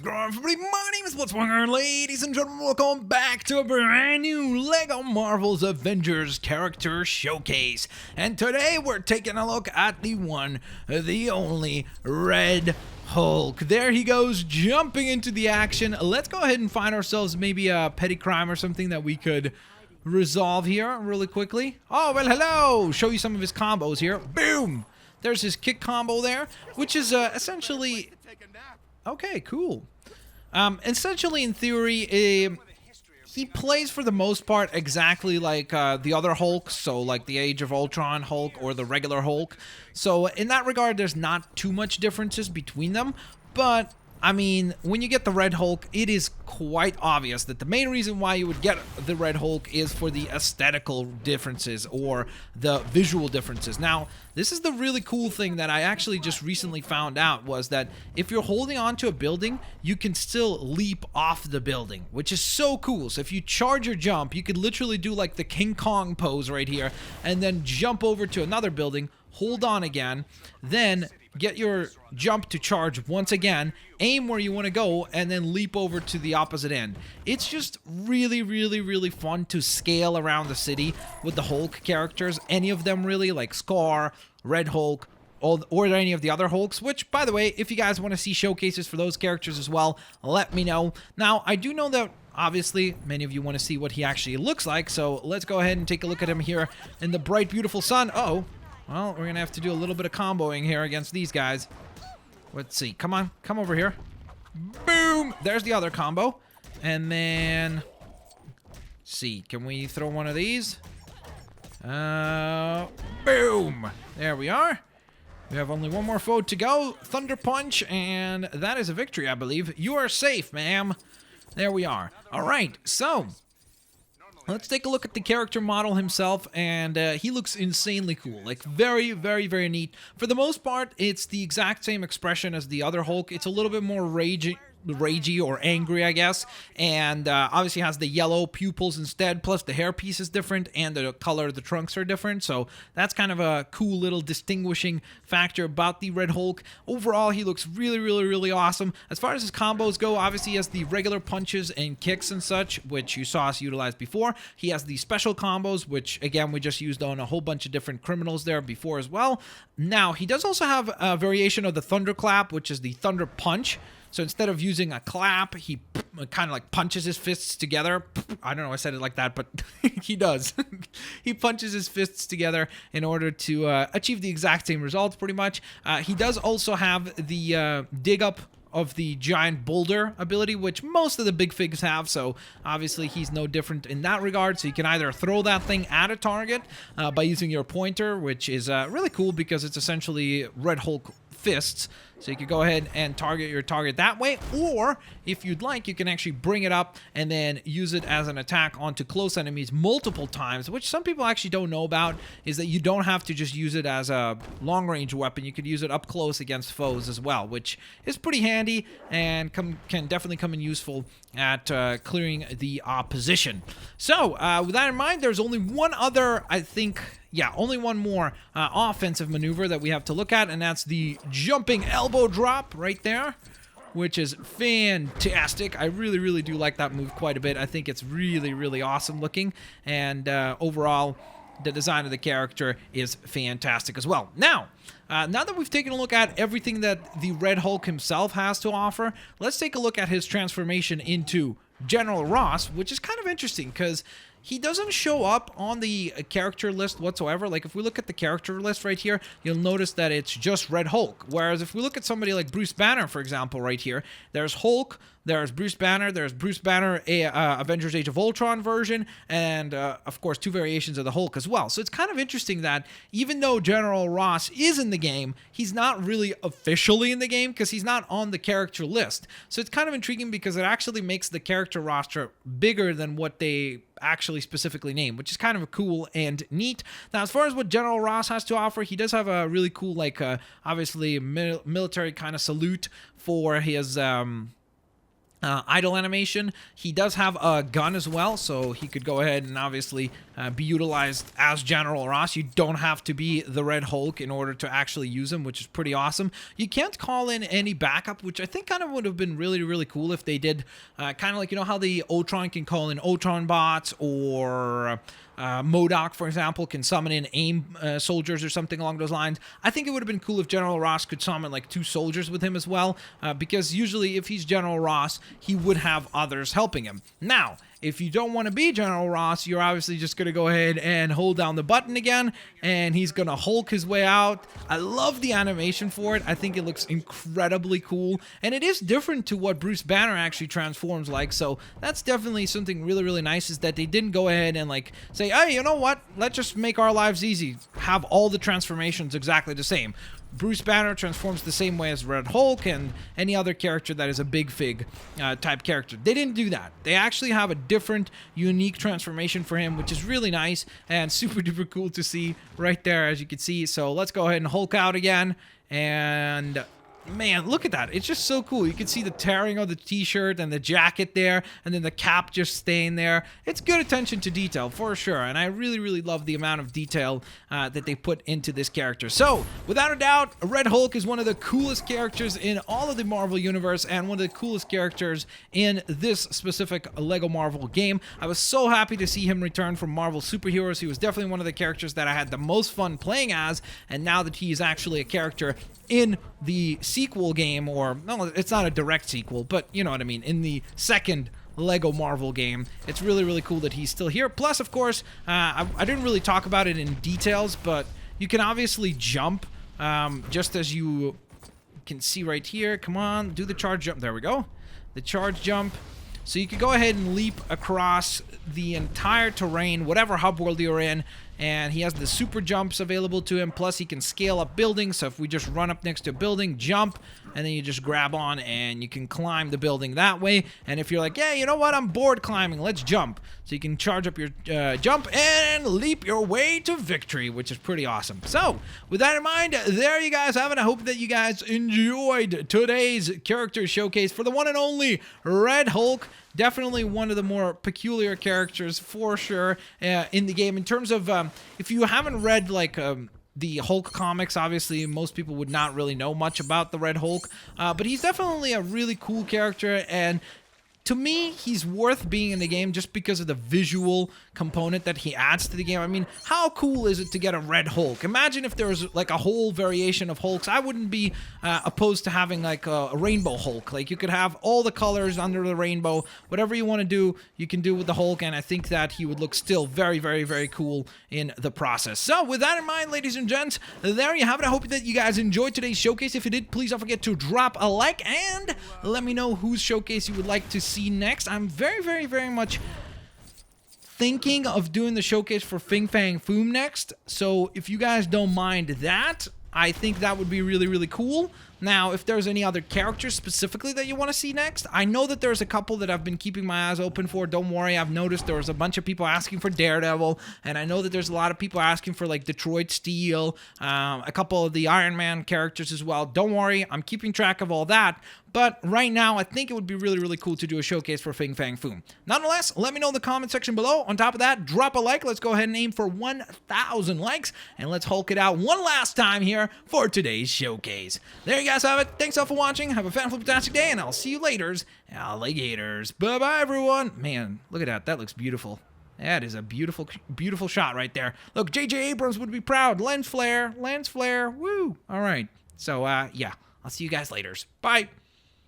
going on, everybody? My name is Blitzwinger, ladies and gentlemen. Welcome back to a brand new LEGO Marvel's Avengers character showcase. And today we're taking a look at the one, the only Red Hulk. There he goes, jumping into the action. Let's go ahead and find ourselves maybe a petty crime or something that we could resolve here really quickly. Oh, well, hello! Show you some of his combos here. Boom! There's his kick combo there, which is essentially... Okay, cool. Essentially, in theory, he plays for the most part exactly like the other Hulk, so like the Age of Ultron Hulk or the regular Hulk. So in that regard, there's not too much differences between them, but... I mean, when you get the Red Hulk, it is quite obvious that the main reason why you would get the Red Hulk is for the aesthetical differences or the visual differences. Now, this is the really cool thing that I actually just recently found out, was that if you're holding onto a building, you can still leap off the building, which is so cool. So if you charge your jump, you could literally do like the King Kong pose right here and then jump over to another building, hold on again, then get your jump to charge once again, aim where you want to go, and then leap over to the opposite end. It's just really, really, really fun to scale around the city with the Hulk characters. Any of them really, like Scar, Red Hulk, or any of the other Hulks, which, by the way, if you guys want to see showcases for those characters as well, let me know. Now, I do know that obviously, many of you want to see what he actually looks like, so let's go ahead and take a look at him here in the bright, beautiful sun. Uh-oh. Well, we're going to have to do a little bit of comboing here against these guys. Let's see. Come on. Come over here. Boom! There's the other combo. And then... Let's see. Can we throw one of these? Boom! There we are. We have only one more foe to go. Thunder Punch. And that is a victory, I believe. You are safe, ma'am. There we are. All right. So... let's take a look at the character model himself, and he looks insanely cool. Like, very, very, very neat. For the most part, it's the exact same expression as the other Hulk. It's a little bit more ragey or angry, I guess, and obviously has the yellow pupils instead, plus the hairpiece is different, and the color of the trunks are different, so that's kind of a cool little distinguishing factor about the Red Hulk. Overall, he looks really, really, really awesome. As far as his combos go, obviously he has the regular punches and kicks and such, which you saw us utilize before. He has the special combos, which, again, we just used on a whole bunch of different criminals there before as well. Now, he does also have a variation of the Thunderclap, which is the Thunder Punch. So instead of using a clap, he kind of like punches his fists together. I don't know, I said it like that, but he does. He punches his fists together in order to achieve the exact same results, pretty much. He does also have the dig up of the giant boulder ability, which most of the big figs have, so obviously he's no different in that regard. So you can either throw that thing at a target by using your pointer, which is really cool because it's essentially Red Hulk fists, so you could go ahead and target your target that way, or if you'd like, you can actually bring it up and then use it as an attack onto close enemies multiple times, which some people actually don't know about, is that you don't have to just use it as a long-range weapon. You could use it up close against foes as well, which is pretty handy and can definitely come in useful at clearing the opposition. So with that in mind, there's only one other, I think, yeah, only one more offensive maneuver that we have to look at, and that's the jumping elbow drop right there, which is fantastic. I really, really do like that move quite a bit. I think it's really, really awesome looking, and overall, the design of the character is fantastic as well. Now that we've taken a look at everything that the Red Hulk himself has to offer, let's take a look at his transformation into General Ross, which is kind of interesting because he doesn't show up on the character list whatsoever. Like, if we look at the character list right here, you'll notice that it's just Red Hulk. Whereas if we look at somebody like Bruce Banner, for example, right here, there's Hulk, there's Bruce Banner, Avengers Age of Ultron version, and, of course, two variations of the Hulk as well. So it's kind of interesting that even though General Ross is in the game, he's not really officially in the game because he's not on the character list. So it's kind of intriguing because it actually makes the character roster bigger than what they actually specifically named, which is kind of cool and neat. Now, as far as what General Ross has to offer, he does have a really cool, like, obviously military kind of salute for his idle animation. He does have a gun as well, so he could go ahead and obviously be utilized as General Ross. You don't have to be the Red Hulk in order to actually use him, which is pretty awesome. You can't call in any backup, which I think kind of would have been really, really cool if they did. Kind of like, you know how the Ultron can call in Ultron bots, or MODOK, for example, can summon in AIM soldiers or something along those lines. I think it would have been cool if General Ross could summon like 2 soldiers with him as well, because usually if he's General Ross, he would have others helping him. Now, if you don't want to be General Ross, you're obviously just going to go ahead and hold down the button again, and he's going to Hulk his way out. I love the animation for it. I think it looks incredibly cool, and it is different to what Bruce Banner actually transforms like, so that's definitely something really, really nice, is that they didn't go ahead and like say, hey, you know what, let's just make our lives easy, have all the transformations exactly the same. Bruce Banner transforms the same way as Red Hulk and any other character that is a big fig type character. They didn't do that. They actually have a different, unique transformation for him, which is really nice and super duper cool to see right there, as you can see. So let's go ahead and Hulk out again, and man, look at that. It's just so cool. You can see the tearing of the t-shirt and the jacket there, and then the cap just staying there. It's good attention to detail for sure, and I really, really love the amount of detail that they put into this character. So, without a doubt, Red Hulk is one of the coolest characters in all of the Marvel Universe, and one of the coolest characters in this specific LEGO Marvel game. I was so happy to see him return from Marvel Superheroes. He was definitely one of the characters that I had the most fun playing as, and now that he is actually a character in the sequel game, or no, it's not a direct sequel, but you know what I mean, in the second LEGO Marvel game, it's really, really cool that he's still here. Plus, of course, I didn't really talk about it in details, but you can obviously jump, just as you can see right here. Come on, do the charge jump. There we go. The charge jump. So you could go ahead and leap across the entire terrain, whatever hub world you're in, and he has the super jumps available to him, plus he can scale up buildings. So if we just run up next to a building, jump, and then you just grab on and you can climb the building that way. And if you're like, yeah, you know what, I'm bored climbing, let's jump. So you can charge up your jump and leap your way to victory, which is pretty awesome. So with that in mind, there you guys have it. I hope that you guys enjoyed today's character showcase for the one and only Red Hulk. Definitely one of the more peculiar characters for sure in the game. In terms of, if you haven't read like the Hulk comics, obviously most people would not really know much about the Red Hulk, but he's definitely a really cool character, and to me, he's worth being in the game just because of the visual component that he adds to the game. I mean, how cool is it to get a Red Hulk? Imagine if there was like a whole variation of Hulks. I wouldn't be opposed to having like a rainbow Hulk. Like you could have all the colors under the rainbow. Whatever you want to do, you can do with the Hulk, and I think that he would look still very, very, very cool in the process. So with that in mind, ladies and gents, there you have it. I hope that you guys enjoyed today's showcase. If you did, please don't forget to drop a like and let me know whose showcase you would like to see next. I'm very, very, very much thinking of doing the showcase for Fing Fang Foom next, so if you guys don't mind that, I think that would be really, really cool. Now, if there's any other characters specifically that you want to see next, I know that there's a couple that I've been keeping my eyes open for. Don't worry, I've noticed there was a bunch of people asking for Daredevil, and I know that there's a lot of people asking for like Detroit Steel, a couple of the Iron Man characters as well. Don't worry, I'm keeping track of all that. But right now, I think it would be really, really cool to do a showcase for Fing Fang Foom. Nonetheless, let me know in the comment section below. On top of that, drop a like. Let's go ahead and aim for 1,000 likes. And let's Hulk it out one last time here for today's showcase. There you guys have it. Thanks all for watching. Have a fantastic day, and I'll see you later, alligators. Bye-bye, everyone. Man, look at that. That looks beautiful. That is a beautiful, beautiful shot right there. Look, J.J. Abrams would be proud. Lens flare. Woo. All right. So, yeah. I'll see you guys later. Bye.